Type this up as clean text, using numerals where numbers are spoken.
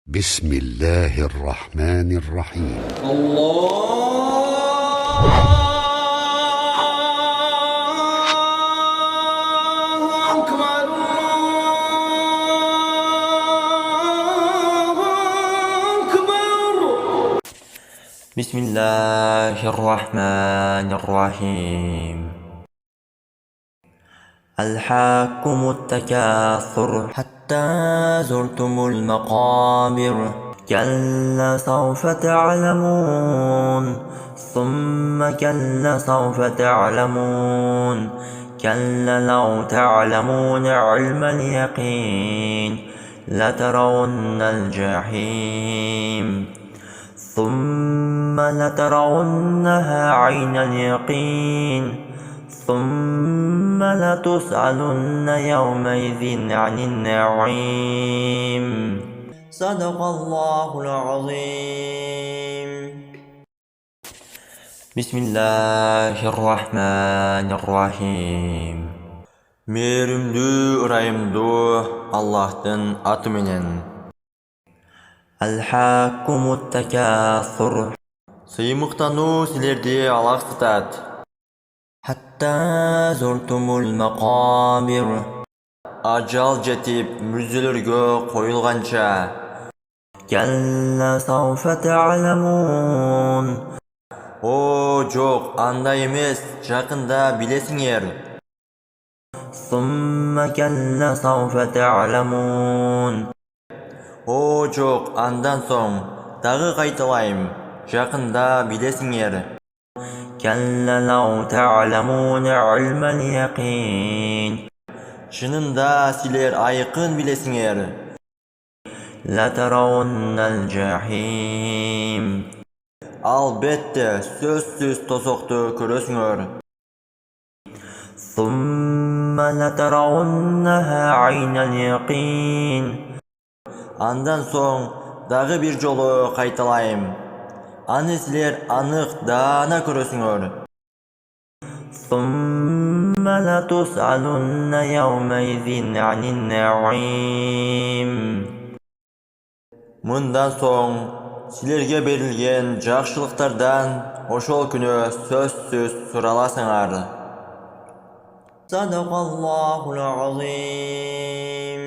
بسم الله الرحمن الرحيم. الله أكبر الله أكبر. بسم الله الرحمن الرحيم. ألهاكم التكاثر حتى زرتم المقابر كلا سوف تعلمون ثم كلا سوف تعلمون كلا لو تعلمون علم اليقين لترون الجحيم ثم لترونها عين اليقين ثم لتسألن يومئذ عن النعيم. صدق الله العظيم. بسم الله الرحمن الرحيم. Merimdүү ырайымдуу Аллахтын аты менен. Алхакумут такассур. Сыймыктануу силерди алаксытат. Hatta zurtumul maqabir. Ajal жетип мүрзөлөргө коюлганча. Kalla sawfa ta'lamun. О, жок, андай эмес, жакында билесиңер. Summa kalla sawfa ta'lamun. О, жок, андан соң дагы кайталайм, жакында билесиңер. كلا لو تعلمون علم اليقين. Шынында силер айкын билесиңер. لترون الجحيم. Албетте, сөзсүз тосокту көрөсүңөр. ثم لترونها عين اليقين. Андан соң дагы бир жолу кайталайм. Аны силер анык даана көрөсүңөр. ثم لتسألن يومئذ عن النعيم. Мындан соң силерге берилген жакшылыктардан ошол күнү сөзсүз сураласыңар. Садакаллахул азим.